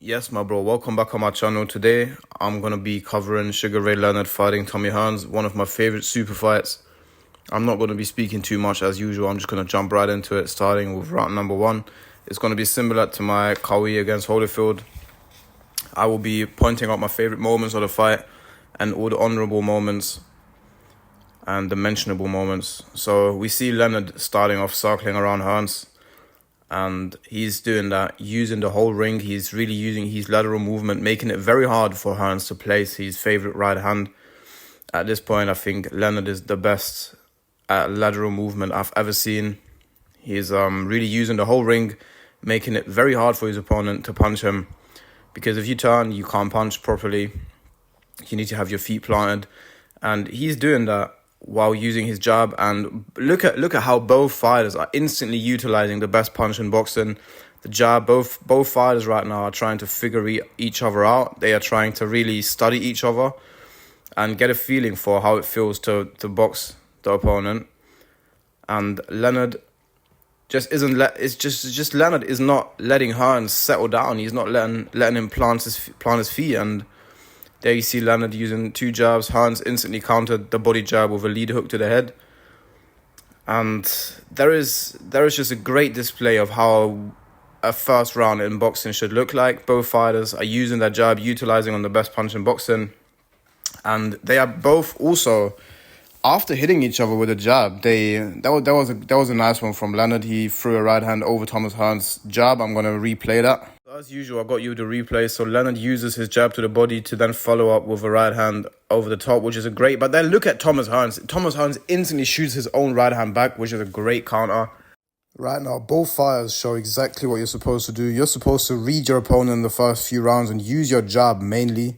Yes, my bro, welcome back on my channel. Today, I'm going to be covering Sugar Ray Leonard fighting Tommy Hearns, one of my favorite super fights. I'm not going to be speaking too much as usual. I'm just going to jump right into it, starting with round number 1. It's going to be similar to my Kawi against Holyfield. I will be pointing out my favorite moments of the fight and all the honorable moments and the mentionable moments. So we see Leonard starting off circling around Hearns. And he's doing that, using the whole ring. He's really using his lateral movement, making it very hard for Hearns to place his favorite right hand. At this point, I think Leonard is the best at lateral movement I've ever seen. He's really using the whole ring, making it very hard for his opponent to punch him. Because if you turn, you can't punch properly. You need to have your feet planted. And he's doing that while using his jab. And look at how both fighters are instantly utilizing the best punch in boxing, the jab. Both fighters right now are trying to figure each other out. They are trying to really study each other and get a feeling for how it feels to box the opponent. And Leonard just isn't it's just Leonard is not letting Hearns settle down. He's not letting him plant his feet. And there you see Leonard using 2 jabs. Hearns instantly countered the body jab with a lead hook to the head. And there is just a great display of how a first round in boxing should look like. Both fighters are using their jab, utilizing on the best punch in boxing. And they are both also, after hitting each other with a jab, that was a nice one from Leonard. He threw a right hand over Thomas Hearns' jab. I'm going to replay that. As usual, I got you the replay. So Leonard uses his jab to the body to then follow up with a right hand over the top, which is a great. But then look at Thomas Hearns. Thomas Hearns instantly shoots his own right hand back, which is a great counter. Right now, both fighters show exactly what you're supposed to do. You're supposed to read your opponent in the first few rounds and use your jab mainly.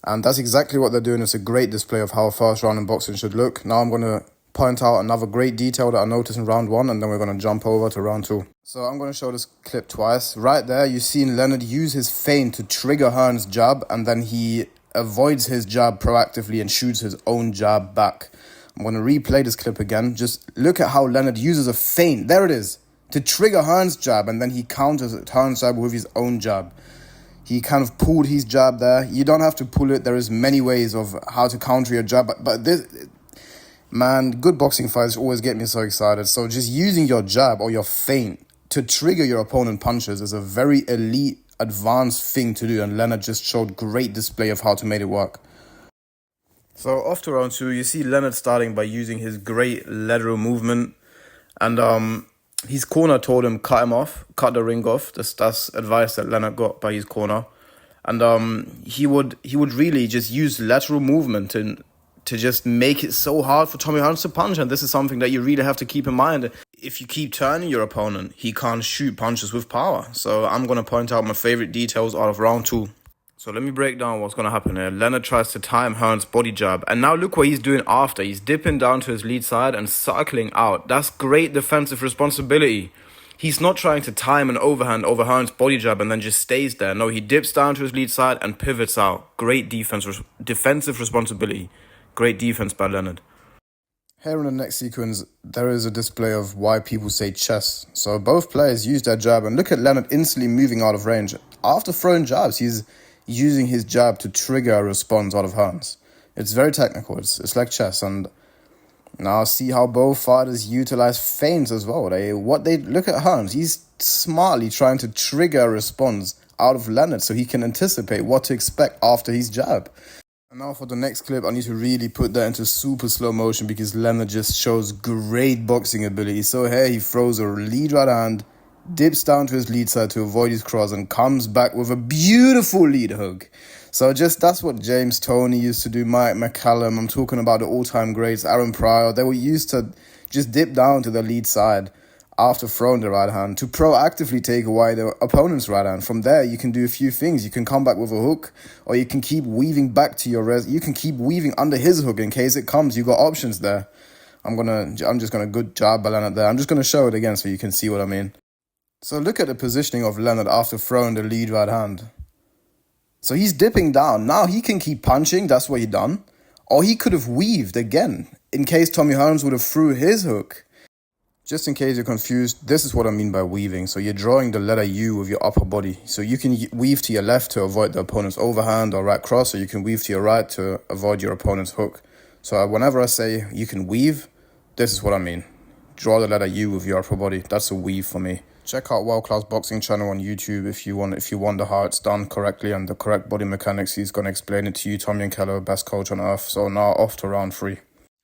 And that's exactly what they're doing. It's a great display of how a first round in boxing should look. Now I'm going to point out another great detail that I noticed in round 1, and then we're going to jump over to round 2. So I'm going to show this clip twice. Right there, you've seen Leonard use his feint to trigger Hearns' jab, and then he avoids his jab proactively and shoots his own jab back. I'm going to replay this clip again. Just look at how Leonard uses a feint. There it is. To trigger Hearns' jab, and then he counters Hearns' jab with his own jab. He kind of pulled his jab there. You don't have to pull it. There is many ways of how to counter your jab. But this, man, good boxing fights always get me so excited. So just using your jab or your feint to trigger your opponent punches is a very elite, advanced thing to do. And Leonard just showed great display of how to make it work. So after round 2, you see Leonard starting by using his great lateral movement. And his corner told him cut the ring off. That's advice that Leonard got by his corner. And he would really just use lateral movement to just make it so hard for Tommy Hearns to punch. And this is something that you really have to keep in mind. If you keep turning your opponent, he can't shoot punches with power. So I'm going to point out my favorite details out of round 2. So let me break down what's going to happen here. Leonard tries to time Hearns' body jab. And now look what he's doing after. He's dipping down to his lead side and circling out. That's great defensive responsibility. He's not trying to time an overhand over Hearns' body jab and then just stays there. No, he dips down to his lead side and pivots out. Great defensive responsibility. Great defense by Leonard. Here in the next sequence, there is a display of why people say chess. So both players use their jab, and look at Leonard instantly moving out of range. After throwing jabs, he's using his jab to trigger a response out of Hearns. It's very technical. It's like chess. And now see how both fighters utilize feints as well. Look at Hearns. He's smartly trying to trigger a response out of Leonard so he can anticipate what to expect after his jab. And now for the next clip, I need to really put that into super slow motion because Leonard just shows great boxing ability. So here he throws a lead right hand, dips down to his lead side to avoid his cross, and comes back with a beautiful lead hook. So that's what James Toney used to do, Mike McCallum. I'm talking about the all-time greats, Aaron Pryor. They were used to just dip down to the lead side after throwing the right hand to proactively take away the opponent's right hand. From there, you can do a few things. You can come back with a hook, or you can keep weaving back to you can keep weaving under his hook in case it comes. You got options there. I'm just gonna good job by Leonard there. I'm just gonna show it again so you can see what I mean. So look at the positioning of Leonard after throwing the lead right hand. So he's dipping down. Now he can keep punching. That's what he done. Or he could have weaved again in case Tommy Hearns would have threw his hook. Just in case you're confused, this is what I mean by weaving. So you're drawing the letter U with your upper body. So you can weave to your left to avoid the opponent's overhand or right cross, or you can weave to your right to avoid your opponent's hook. So whenever I say you can weave, this is what I mean. Draw the letter U with your upper body. That's a weave for me. Check out World Class Boxing channel on YouTube if you wonder how it's done correctly and the correct body mechanics. He's going to explain it to you. Tommy and Keller, best coach on earth. So now off to round 3.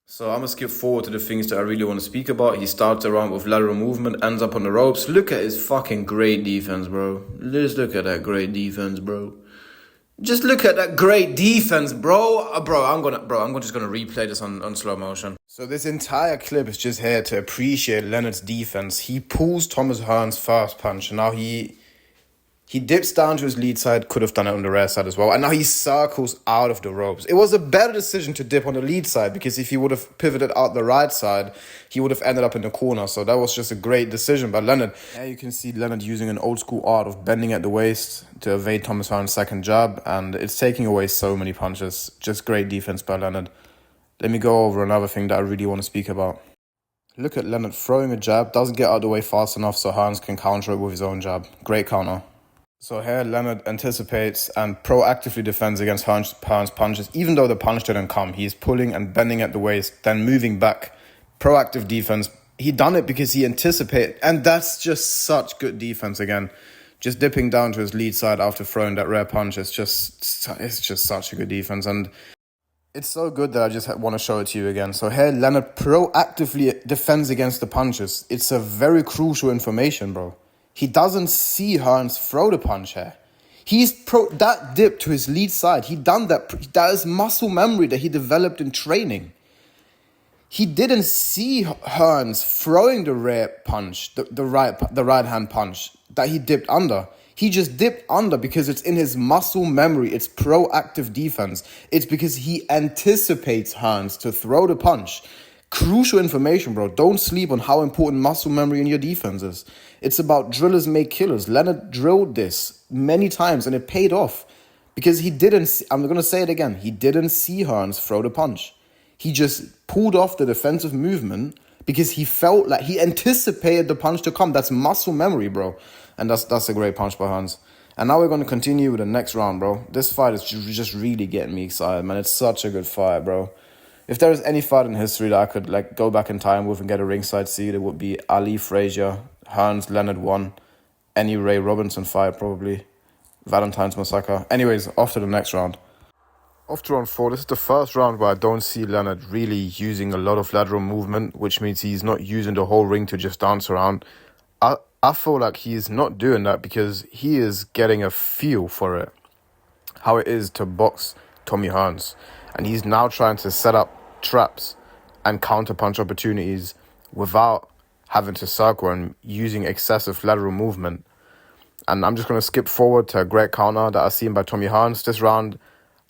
So I'm going to skip forward to the things that I really want to speak about. He starts around with lateral movement, ends up on the ropes. Look at his fucking great defense, bro. Just look at that great defense, bro. Just look at that great defense, bro. I'm just gonna replay this on slow motion. So this entire clip is just here to appreciate Leonard's defense. He pulls Thomas Hearns' first punch. Now he dips down to his lead side, could have done it on the rear side as well. And now he circles out of the ropes. It was a better decision to dip on the lead side because if he would have pivoted out the right side, he would have ended up in the corner. So that was just a great decision by Leonard. Here you can see Leonard using an old school art of bending at the waist to evade Thomas Hearns' second jab. And it's taking away so many punches. Just great defense by Leonard. Let me go over another thing that I really want to speak about. Look at Leonard throwing a jab, doesn't get out of the way fast enough so Hearns can counter it with his own jab. Great counter. So here Leonard anticipates and proactively defends against Hearns' punches. Even though the punch didn't come, he's pulling and bending at the waist, then moving back. Proactive defense. He done it because he anticipated, and that's just such good defense again. Just dipping down to his lead side after throwing that rare punch. It's just such a good defense, and it's so good that I just want to show it to you again. So here Leonard proactively defends against the punches. It's a very crucial information, bro. He doesn't see Hearns throw the punch here. That dip to his lead side. He done that. That is muscle memory that he developed in training. He didn't see Hearns throwing the rare punch, the right hand punch that he dipped under. He just dipped under because it's in his muscle memory. It's proactive defense. It's because he anticipates Hearns to throw the punch. Crucial information, bro. Don't sleep on how important muscle memory in your defense is. It's about drillers make killers. Leonard drilled this many times and it paid off because he didn't see, I'm going to say it again. He didn't see Hearns throw the punch. He just pulled off the defensive movement because he felt like he anticipated the punch to come. That's muscle memory, bro. And that's a great punch by Hearns. And now we're going to continue with the next round, bro. This fight is just really getting me excited, man. It's such a good fight, bro. If there is any fight in history that I could go back in time with and get a ringside seat, it would be Ali Frazier, Hearns, Leonard 1, any Ray Robinson fight probably, Valentine's Massacre. Anyways, off to the next round. Off to round 4. This is the first round where I don't see Leonard really using a lot of lateral movement, which means he's not using the whole ring to just dance around. I feel like he's not doing that because he is getting a feel for it, how it is to box Tommy Hearns. And he's now trying to set up traps and counter-punch opportunities without having to circle and using excessive lateral movement. And I'm just going to skip forward to a great counter that I've seen by Tommy Hearns this round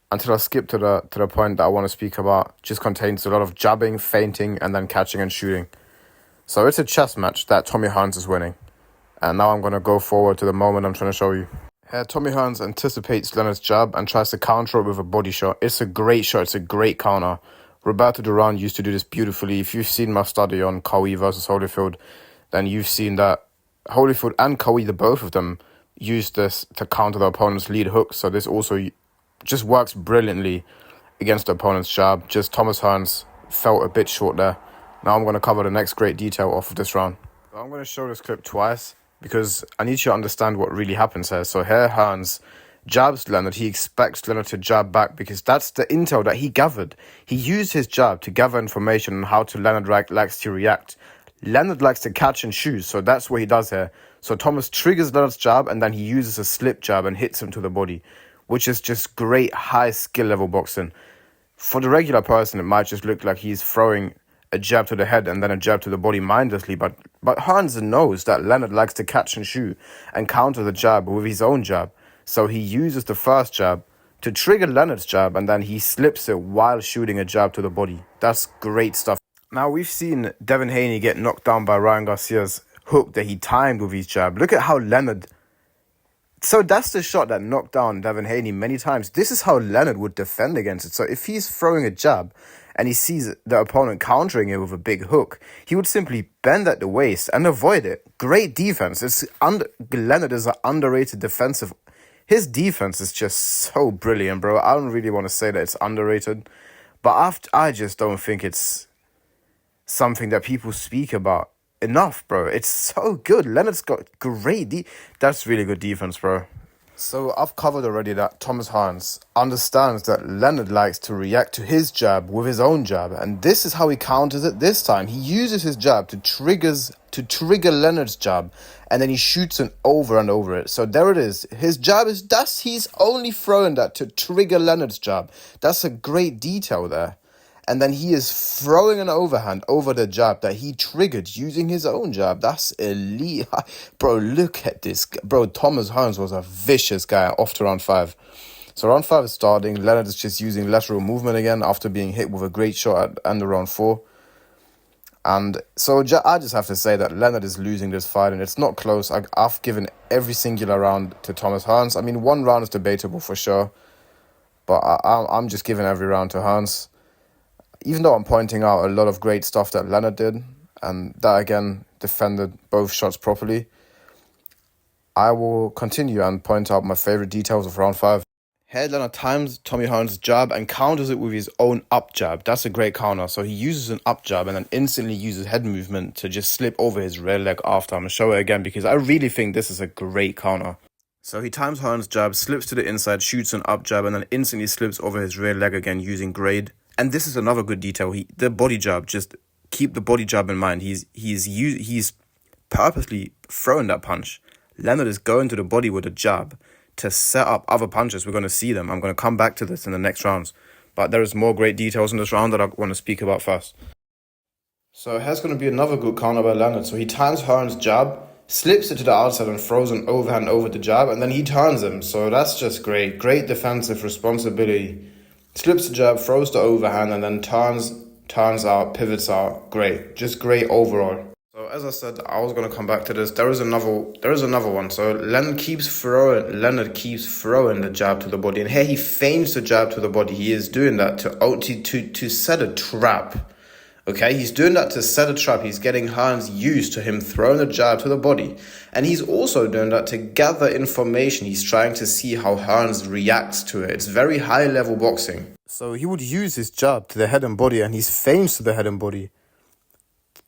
until I skip to the point that I want to speak about. Just contains a lot of jabbing, feinting, and then catching and shooting. So it's a chess match that Tommy Hearns is winning. And now I'm going to go forward to the moment I'm trying to show you. Here, Tommy Hearns anticipates Leonard's jab and tries to counter it with a body shot. It's a great shot. It's a great counter. Roberto Duran used to do this beautifully. If you've seen my study on Cowie versus Holyfield, then you've seen that Holyfield and Cowie, the both of them, used this to counter the opponent's lead hook. So this also just works brilliantly against the opponent's jab. Just Thomas Hearns felt a bit short there. Now I'm going to cover the next great detail off of this round. So I'm going to show this clip twice because I need you to understand what really happens here. So here Hearns jabs Leonard. He expects Leonard to jab back because that's the intel that he gathered. He used his jab to gather information on how Leonard likes to react. Leonard likes to catch and shoot, so that's what he does here. So Thomas triggers Leonard's jab and then he uses a slip jab and hits him to the body, which is just great high skill level boxing. For the regular person, it might just look like he's throwing a jab to the head and then a jab to the body mindlessly, but Hearns knows that Leonard likes to catch and shoot and counter the jab with his own jab. So he uses the first jab to trigger Leonard's jab and then he slips it while shooting a jab to the body. That's great stuff. Now we've seen Devin Haney get knocked down by Ryan Garcia's hook that he timed with his jab. Look at how Leonard... So that's the shot that knocked down Devin Haney many times. This is how Leonard would defend against it. So if he's throwing a jab and he sees the opponent countering it with a big hook, he would simply bend at the waist and avoid it. Great defense. Leonard is an underrated defensive. His defense is just so brilliant, bro. I don't really want to say that it's underrated, but I just don't think it's something that people speak about enough, bro. It's so good. Leonard's got great that's really good defense, bro. So I've covered already that Thomas Hearns understands that Leonard likes to react to his jab with his own jab, and this is how he counters it this time. He uses his jab to trigger Leonard's jab, and then he shoots an over and over it. So there it is. His jab he's only throwing that to trigger Leonard's jab. That's a great detail there. And then he is throwing an overhand over the jab that he triggered using his own jab. That's elite. Bro, look at this. Bro, Thomas Hearns was a vicious guy off to round 5. So round 5 is starting. Leonard is just using lateral movement again after being hit with a great shot at end of round 4. And so I just have to say that Leonard is losing this fight, and it's not close. I've given every singular round to Thomas Hearns. I mean, one round is debatable for sure, but I'm just giving every round to Hearns. Even though I'm pointing out a lot of great stuff that Leonard did, and that again defended both shots properly, I will continue and point out my favorite details of round 5. Here, Leonard times Tommy Hearns' jab and counters it with his own up jab. That's a great counter. So he uses an up jab and then instantly uses head movement to just slip over his rear leg after. I'm going to show it again because I really think this is a great counter. So he times Hearns' jab, slips to the inside, shoots an up jab, and then instantly slips over his rear leg again using grade. And this is another good detail. The body jab, just keep the body jab in mind. He's purposely throwing that punch. Leonard is going to the body with a jab to set up other punches. We're going to see them. I'm going to come back to this in the next rounds. But there is more great details in this round that I want to speak about first. So here's going to be another good counter by Leonard. So he times Hearns' jab, slips it to the outside and throws an overhand over the jab, and then he turns him. So that's just great. Great defensive responsibility. Slips the jab, throws the overhand, and then turns out, pivots out. Great. Just great overall. So as I said, I was going to come back to this. There is another one. So Leonard keeps throwing the jab to the body. And here he feigns the jab to the body. He is doing that to set a trap. Okay, he's doing that to set a trap. He's getting Hearns used to him throwing a jab to the body. And he's also doing that to gather information. He's trying to see how Hearns reacts to it. It's very high-level boxing. So he would use his jab to the head and body and his feints to the head and body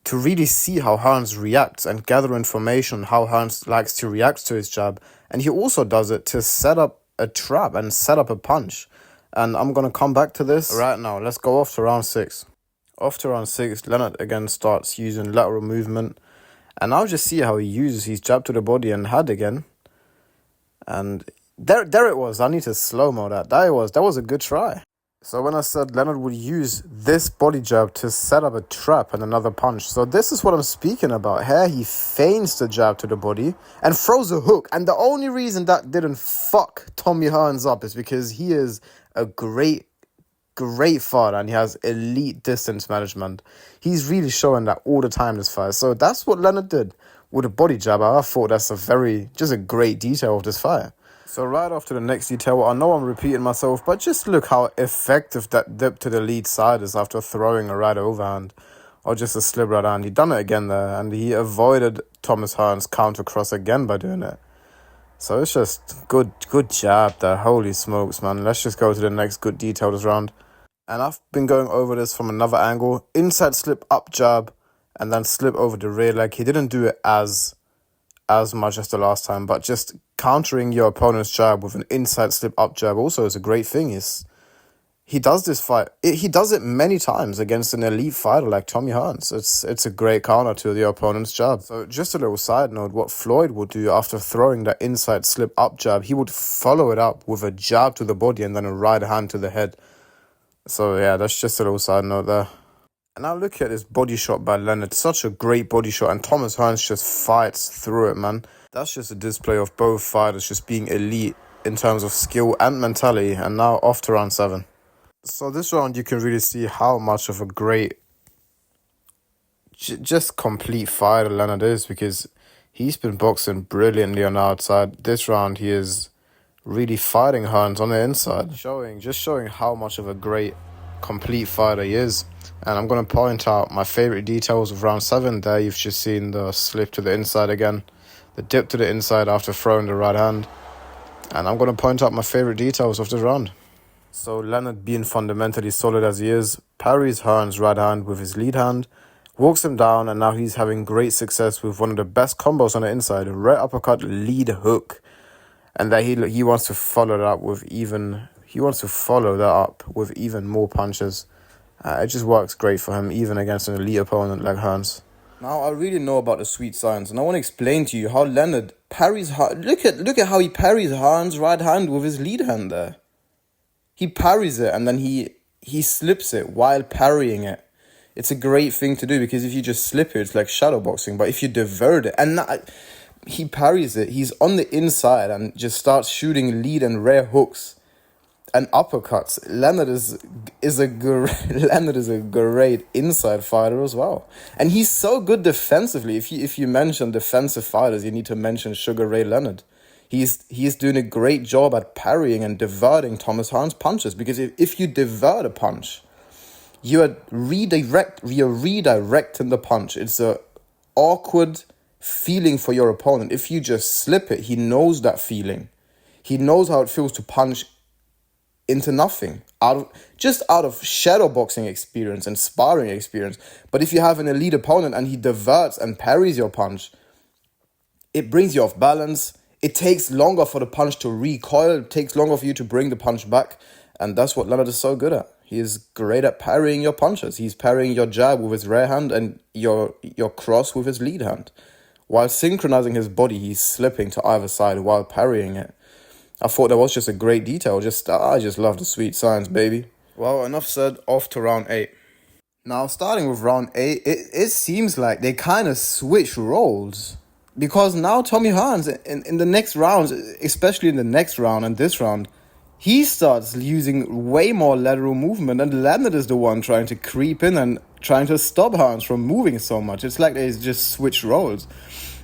to really see how Hearns reacts and gather information on how Hearns likes to react to his jab. And he also does it to set up a trap and set up a punch. And I'm going to come back to this right now. Let's go off to round 6. After round 6, Leonard again starts using lateral movement. And I'll just see how he uses his jab to the body and head again. And there it was. I need to slow-mo that. That was a good try. So when I said Leonard would use this body jab to set up a trap and another punch. So this is what I'm speaking about. Here he feigns the jab to the body and throws a hook. And the only reason that didn't fuck Tommy Hearns up is because he is a great fighter and he has elite distance management. He's really showing that all the time this fight. So that's what Leonard did with a body jab. I thought that's just a great detail of this fight. So right after the next detail, I know I'm repeating myself, but just look how effective that dip to the lead side is after throwing a right overhand or just a slip right hand. He done it again there, and he avoided Thomas Hearns' counter cross again by doing it. So it's just good jab there. Holy smokes, man. Let's just go to the next good detail this round. And I've been going over this from another angle. Inside slip, up jab, and then slip over the rear leg. He didn't do it as much as the last time, but just countering your opponent's jab with an inside slip up jab also is a great thing. He does this fight. He does it many times against an elite fighter like Tommy Hearns. It's a great counter to the opponent's jab. So just a little side note, what Floyd would do after throwing that inside slip up jab, he would follow it up with a jab to the body and then a right hand to the head. So yeah, that's just a little side note there. And now look at this body shot by Leonard. Such a great body shot. And Thomas Hearns just fights through it, man. That's just a display of both fighters just being elite in terms of skill and mentality. And now off to round 7. So this round, you can really see how much of a great, just complete fighter Leonard is. Because he's been boxing brilliantly on the outside. This round, he is really fighting Hearns on the inside. Just showing how much of a great complete fighter he is. And I'm going to point out my favourite details of round 7 there. You've just seen the slip to the inside again, the dip to the inside after throwing the right hand. And I'm going to point out my favourite details of this round. So Leonard, being fundamentally solid as he is, parries Hearns' right hand with his lead hand, walks him down, and now he's having great success with one of the best combos on the inside, a right uppercut lead hook. And that he wants to follow that up with even more punches. It just works great for him, even against an elite opponent like Hearns. Now, I really know about the sweet science, and I want to explain to you how Leonard parries. Look at how he parries Hearns' right hand with his lead hand there. He parries it, and then he slips it while parrying it. It's a great thing to do, because if you just slip it, it's like shadowboxing. But if you divert it, and he parries it, he's on the inside and just starts shooting lead and rear hooks and uppercuts. Leonard is a great inside fighter as well, and he's so good defensively. If you mention defensive fighters, you need to mention Sugar Ray Leonard. He's doing a great job at parrying and diverting Thomas Hearns' punches, because if you divert a punch, you're redirecting the punch. It's a awkward feeling for your opponent. If you just slip it, he knows that feeling. He knows how it feels to punch into nothing, out of shadowboxing experience and sparring experience. But if you have an elite opponent and he diverts and parries your punch, it brings you off balance. It takes longer for the punch to recoil. It takes longer for you to bring the punch back. And that's what Leonard is so good at. He is great at parrying your punches. He's parrying your jab with his rear hand and your cross with his lead hand. While synchronizing his body, he's slipping to either side while parrying it. I thought that was just a great detail. I just love the sweet science, baby. Well, enough said. Off to round 8. Now, starting with round 8, it seems like they kind of switch roles. Because now Tommy Hearns, in the next rounds, especially in the next round and this round, he starts using way more lateral movement, and Leonard is the one trying to creep in and trying to stop Hearns from moving so much. It's like they just switch roles.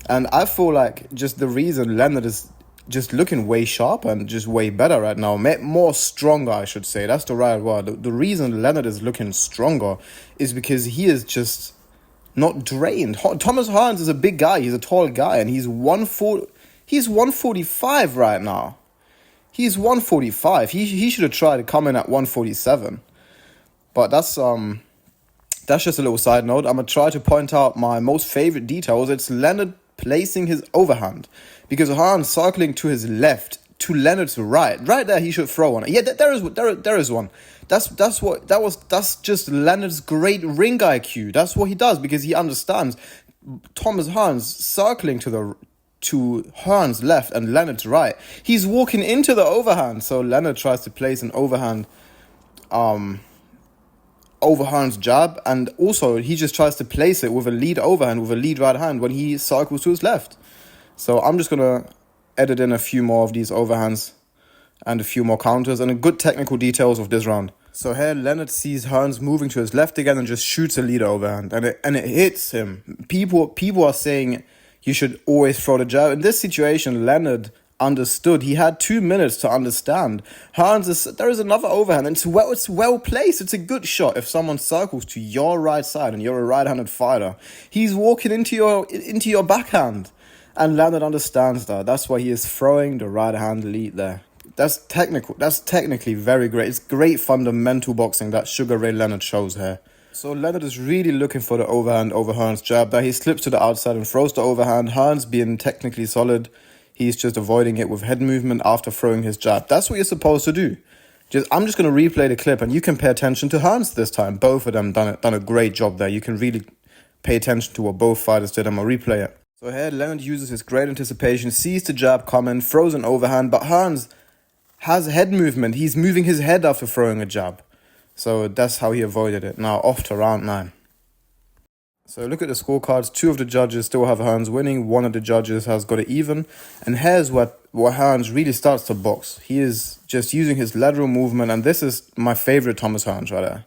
And I feel like just the reason Leonard is just looking way sharper and just way better right now, more stronger, I should say. That's the right word. The reason Leonard is looking stronger is because he is just not drained. Thomas Hearns is a big guy. He's a tall guy, and he's 145 right now. He's 145. He should have tried to come in at 147. But that's just a little side note. I'm gonna try to point out my most favorite details. It's Leonard placing his overhand, because Hearns circling to his left, to Leonard's right. Right there, he should throw one. Yeah, there is one. That's just Leonard's great ring IQ. That's what he does, because he understands Thomas Hearns circling to Hearns' left and Leonard's right. He's walking into the overhand, so Leonard tries to place an overhand over Hearns' jab, and also he just tries to place it with a lead overhand, with a lead right hand when he circles to his left. So I'm just going to edit in a few more of these overhands and a few more counters and good technical details of this round. So here Leonard sees Hearns moving to his left again and just shoots a lead overhand, and it hits him. People are saying you should always throw the jab. In this situation, Leonard understood. He had 2 minutes to understand. There is another overhand, and it's well placed. It's a good shot. If someone circles to your right side and you're a right-handed fighter, he's walking into your backhand. And Leonard understands that. That's why he is throwing the right-hand lead there. That's technically very great. It's great fundamental boxing that Sugar Ray Leonard shows here. So Leonard is really looking for the overhand over Hearns' jab. That he slips to the outside and throws the overhand. Hearns, being technically solid, he's just avoiding it with head movement after throwing his jab. That's what you're supposed to do. I'm just going to replay the clip, and you can pay attention to Hearns this time. Both of them done a great job there. You can really pay attention to what both fighters did. I'm going to replay it. So here Leonard uses his great anticipation, sees the jab coming, throws an overhand, but Hearns has head movement. He's moving his head after throwing a jab. So that's how he avoided it. Now off to round 9. So look at the scorecards. 2 of the judges still have Hearns winning. 1 of the judges has got it even. And here's where Hearns really starts to box. He is just using his lateral movement. And this is my favorite Thomas Hearns right there.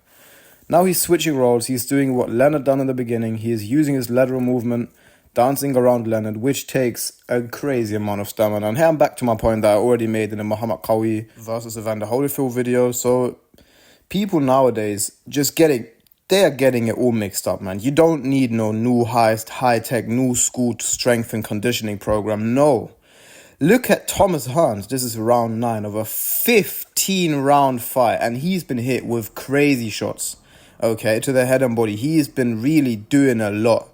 Now he's switching roles. He's doing what Leonard done in the beginning. He is using his lateral movement, dancing around Leonard, which takes a crazy amount of stamina. And here I'm back to my point that I already made in the Muhammad Qawi versus Evander Holyfield video. So People nowadays they are getting it all mixed up, man. You don't need no new high-tech, new school strength and conditioning program. No. Look at Thomas Hearns. This is round 9 of a 15-round fight, and he's been hit with crazy shots, okay, to the head and body. He's been really doing a lot,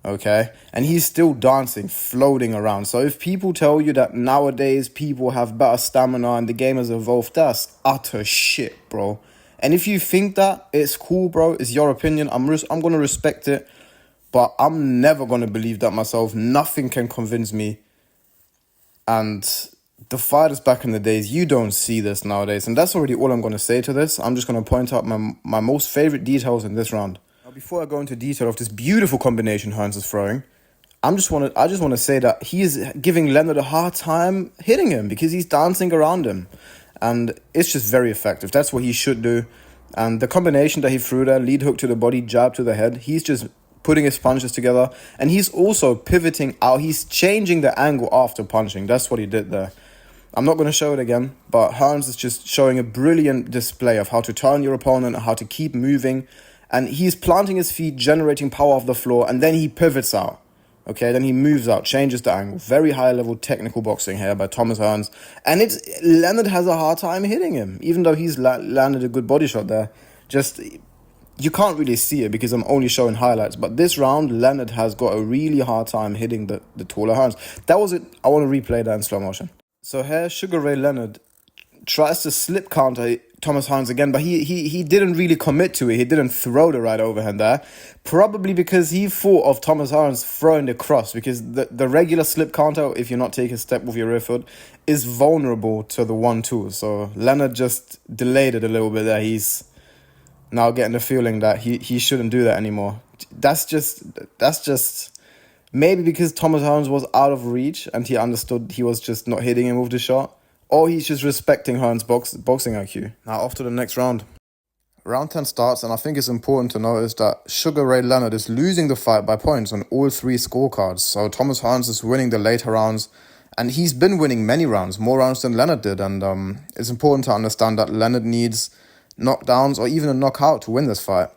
okay, and he's still dancing, floating around. So if people tell you that nowadays people have better stamina and the game has evolved, that's utter shit, bro. And if you think that, it's cool, bro. It's your opinion. I'm going to respect it, but I'm never going to believe that myself. Nothing can convince me. And the fighters back in the days, you don't see this nowadays. And that's already all I'm going to say to this. I'm just going to point out my most favorite details in this round. Now, before I go into detail of this beautiful combination Hearns is throwing, I just want to say that he is giving Leonard a hard time hitting him because he's dancing around him. And it's just very effective. That's what he should do. And the combination that he threw there, lead hook to the body, jab to the head, he's just putting his punches together. And he's also pivoting out. He's changing the angle after punching. That's what he did there. I'm not going to show it again, but Hearns is just showing a brilliant display of how to turn your opponent, how to keep moving. And he's planting his feet, generating power off the floor, and then he pivots out. Okay, then he moves out, changes the angle. Very high-level technical boxing here by Thomas Hearns. And Leonard has a hard time hitting him, even though he's landed a good body shot there. Just, you can't really see it because I'm only showing highlights. But this round, Leonard has got a really hard time hitting the taller Hearns. That was it. I want to replay that in slow motion. So here, Sugar Ray Leonard tries to slip counter Thomas Hearns again, but he didn't really commit to it. He didn't throw the right overhand there, probably because he thought of Thomas Hearns throwing the cross, because the regular slip counter, if you're not taking a step with your rear foot, is vulnerable to the 1-2. So Leonard just delayed it a little bit there. He's now getting the feeling that he shouldn't do that anymore. That's just maybe because Thomas Hearns was out of reach and he understood he was just not hitting him with the shot. Or he's just respecting Hearns' boxing IQ. Now, off to the next round. Round 10 starts, and I think it's important to notice that Sugar Ray Leonard is losing the fight by points on all 3 scorecards. So Thomas Hearns is winning the later rounds, and he's been winning many rounds, more rounds than Leonard did. And it's important to understand that Leonard needs knockdowns or even a knockout to win this fight.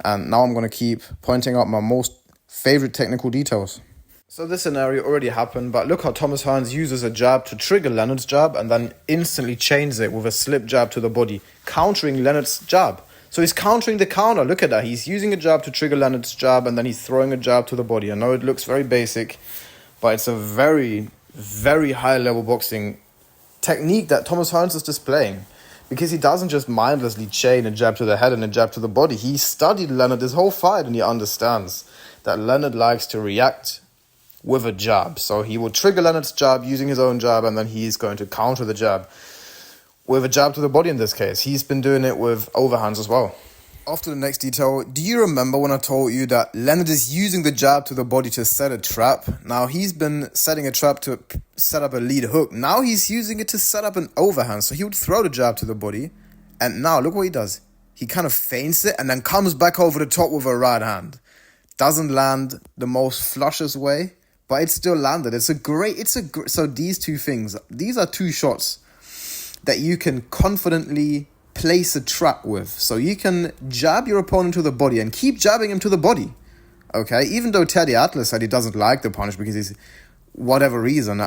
And now I'm going to keep pointing out my most favorite technical details. So this scenario already happened, but look how Thomas Hearns uses a jab to trigger Leonard's jab and then instantly changes it with a slip jab to the body, countering Leonard's jab. So he's countering the counter. Look at that. He's using a jab to trigger Leonard's jab and then he's throwing a jab to the body. I know it looks very basic, but it's a very, very high-level boxing technique that Thomas Hearns is displaying, because he doesn't just mindlessly chain a jab to the head and a jab to the body. He studied Leonard this whole fight and he understands that Leonard likes to react with a jab. So he will trigger Leonard's jab using his own jab, and then he's going to counter the jab with a jab to the body in this case. He's been doing it with overhands as well. Off to the next detail. Do you remember when I told you that Leonard is using the jab to the body to set a trap? Now he's been setting a trap to set up a lead hook. Now he's using it to set up an overhand. So he would throw the jab to the body, and now look what he does. He kind of feints it and then comes back over the top with a right hand. Doesn't land the most flushest way, but it still landed. So these two things, these are 2 shots that you can confidently place a trap with. So you can jab your opponent to the body and keep jabbing him to the body. Okay, even though Teddy Atlas said he doesn't like the punch because he's whatever reason.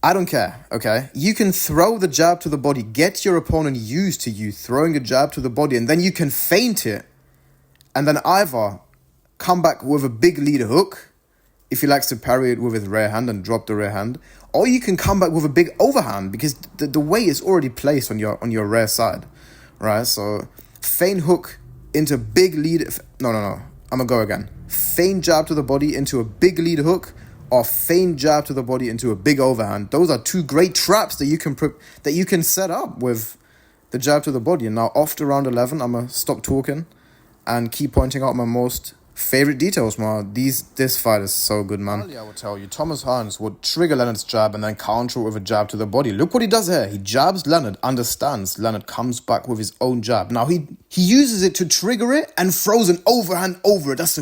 I don't care, okay? You can throw the jab to the body, get your opponent used to you throwing a jab to the body, and then you can feint it and then either come back with a big lead hook, if he likes to parry it with his rear hand and drop the rear hand, or you can come back with a big overhand because the weight is already placed on your rear side, right? So feint hook into big lead. No. I'm gonna go again. Feint jab to the body into a big lead hook, or feint jab to the body into a big overhand. Those are 2 great traps that you can set up with the jab to the body. And now off to round 11, I'm gonna stop talking and keep pointing out my most favorite details, man. This fight is so good, man. Earlier, I would tell you, Thomas Hearns would trigger Leonard's jab and then counter with a jab to the body. Look what he does here. He jabs Leonard, understands Leonard comes back with his own jab. Now he uses it to trigger it and throws an overhand over it. That's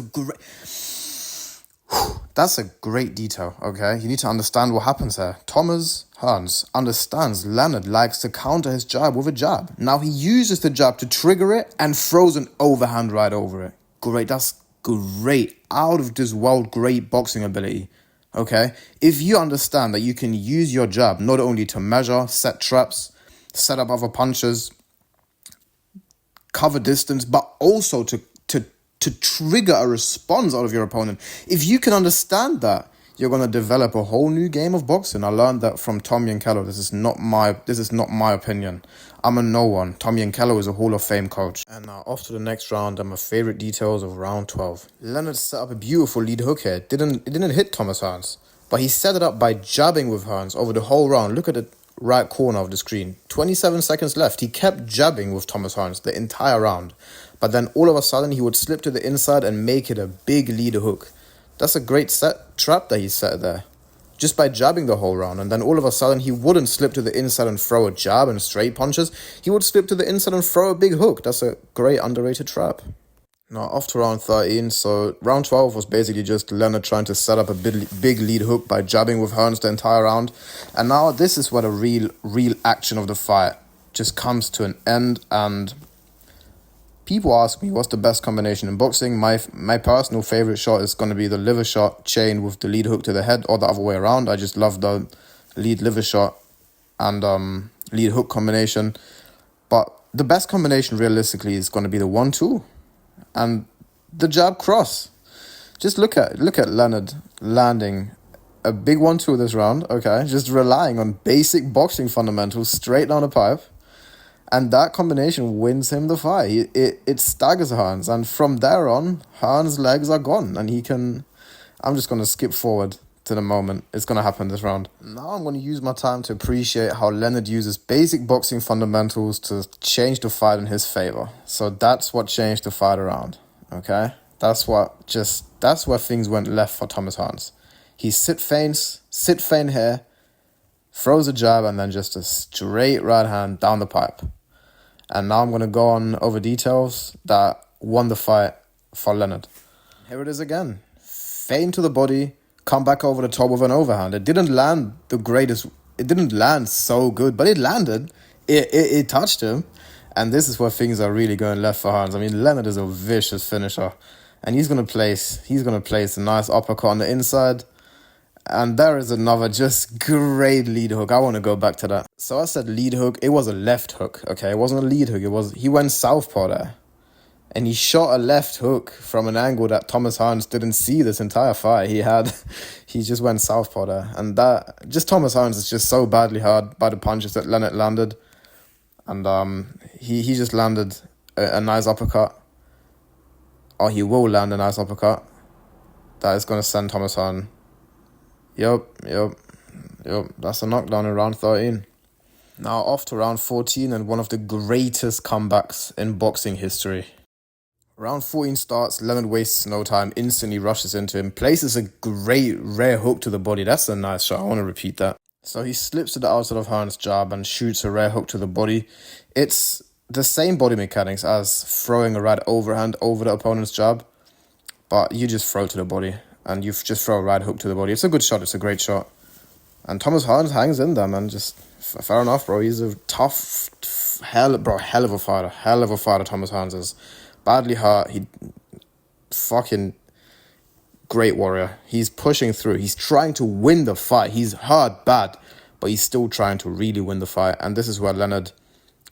a great detail, okay? You need to understand what happens here. Thomas Hearns understands Leonard likes to counter his jab with a jab. Now he uses the jab to trigger it and throws an overhand right over it. Great, that's great. Out of this world, great boxing ability. Okay? If you understand that you can use your jab not only to measure, set traps, set up other punches, cover distance, but also to trigger a response out of your opponent. If you can understand that, you're going to develop a whole new game of boxing. I learned that from Tommy Yankello. This is not my opinion. I'm a no one. Tommy Yankello is a Hall of Fame coach. And now off to the next round and my favorite details of round 12. Leonard set up a beautiful lead hook here. It didn't hit Thomas Hearns, but he set it up by jabbing with Hearns over the whole round. Look at the right corner of the screen. 27 seconds left. He kept jabbing with Thomas Hearns the entire round. But then all of a sudden he would slip to the inside and make it a big lead hook. That's a great trap that he set there. Just by jabbing the whole round. And then all of a sudden he wouldn't slip to the inside and throw a jab and straight punches. He would slip to the inside and throw a big hook. That's a great underrated trap. Now off to round 13. So round 12 was basically just Leonard trying to set up a big lead hook by jabbing with Hearns the entire round. And now this is where the real action of the fight just comes to an end. And people ask me what's the best combination in boxing. My personal favorite shot is going to be the liver shot chain with the lead hook to the head, or the other way around. I just love the lead liver shot and lead hook combination. But the best combination realistically is going to be the 1-2 and the jab cross. Just look at Leonard landing a big 1-2 this round. Okay, just relying on basic boxing fundamentals straight down the pipe. And that combination wins him the fight. It staggers Hearns. And from there on, Hearns' legs are gone. And he can... I'm just going to skip forward to the moment it's going to happen this round. Now I'm going to use my time to appreciate how Leonard uses basic boxing fundamentals to change the fight in his favor. So that's what changed the fight around. Okay? That's where things went left for Thomas Hearns. He sit feint here, throws a jab, and then just a straight right hand down the pipe. And now I'm going to go on over details that won the fight for Leonard. Here it is again. Feint to the body, come back over the top with an overhand. It didn't land the greatest. It didn't land so good, but it landed. It touched him. And this is where things are really going left for Hearns. I mean, Leonard is a vicious finisher. And he's going to place a nice uppercut on the inside. And there is another just great lead hook. I want to go back to that. So I said lead hook. It was a left hook, okay? It wasn't a lead hook. He went southpaw there. And he shot a left hook from an angle that Thomas Hearns didn't see this entire fight. He just went southpaw there. And Thomas Hearns is just so badly hurt by the punches that Leonard landed. And he just landed a nice uppercut. Or he will land a nice uppercut. That is going to send Thomas Hearns. Yep. That's a knockdown in round 13. Now off to round 14 and one of the greatest comebacks in boxing history. Round 14 starts, Leonard wastes no time, instantly rushes into him, places a great rare hook to the body. That's a nice shot, I want to repeat that. So he slips to the outside of Hearns' jab and shoots a rare hook to the body. It's the same body mechanics as throwing a right overhand over the opponent's jab, but you just throw to the body. And you just throw a right hook to the body. It's a good shot. It's a great shot. And Thomas Hearns hangs in there, man. Just fair enough, bro. He's a tough, hell of a fighter. Hell of a fighter, Thomas Hearns is. Badly hurt. He fucking great warrior. He's pushing through. He's trying to win the fight. He's hurt bad, but he's still trying to really win the fight. And this is where Leonard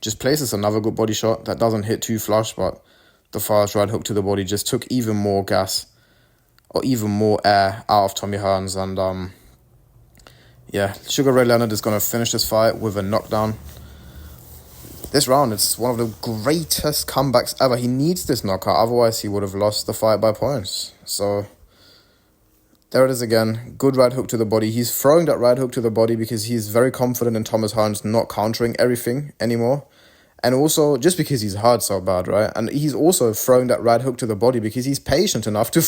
just places another good body shot that doesn't hit too flush, but the fast right hook to the body just took even more gas or even more air out of Tommy Hearns. And Sugar Ray Leonard is going to finish this fight with a knockdown. This round, it's one of the greatest comebacks ever. He needs this knockout, otherwise he would have lost the fight by points. So there it is again. Good right hook to the body. He's throwing that right hook to the body because he's very confident in Thomas Hearns not countering everything anymore. And also, just because he's hard so bad, right? And he's also throwing that right hook to the body because he's patient enough to...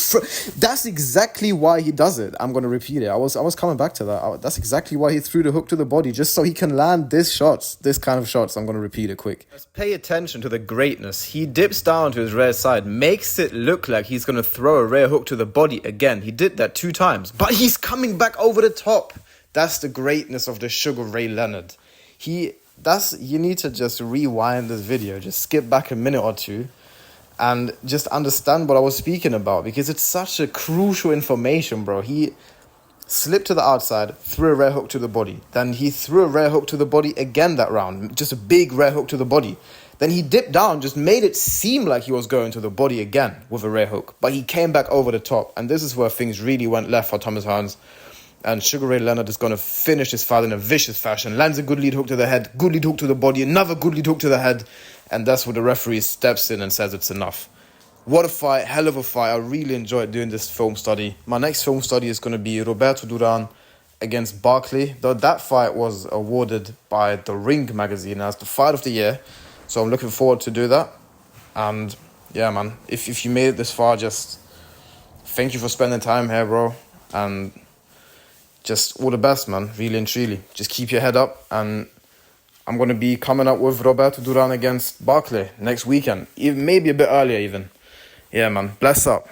That's exactly why he does it. I'm going to repeat it. I was coming back to that. That's exactly why he threw the hook to the body, just so he can land this kind of shots. I'm going to repeat it quick. Just pay attention to the greatness. He dips down to his rear side, makes it look like he's going to throw a rear hook to the body again. He did that 2 times, but he's coming back over the top. That's the greatness of the Sugar Ray Leonard. You need to just rewind this video, just skip back a minute or two, and just understand what I was speaking about, because it's such a crucial information, bro. He slipped to the outside, threw a rear hook to the body. Then he threw a rear hook to the body again that round, just a big rear hook to the body. Then he dipped down, just made it seem like he was going to the body again with a rear hook. But he came back over the top, and this is where things really went left for Thomas Hearns. And Sugar Ray Leonard is going to finish this fight in a vicious fashion. Lands a good lead hook to the head, good lead hook to the body, another good lead hook to the head. And that's where the referee steps in and says it's enough. What a fight, hell of a fight. I really enjoyed doing this film study. My next film study is going to be Roberto Duran against Barkley. Though that fight was awarded by The Ring magazine as the fight of the year. So I'm looking forward to do that. And yeah, man, if you made it this far, just thank you for spending time here, bro. And just all the best, man, really and truly. Just keep your head up, and I'm going to be coming up with Roberto Duran against Barkley next weekend, even maybe a bit earlier even. Yeah, man, bless up.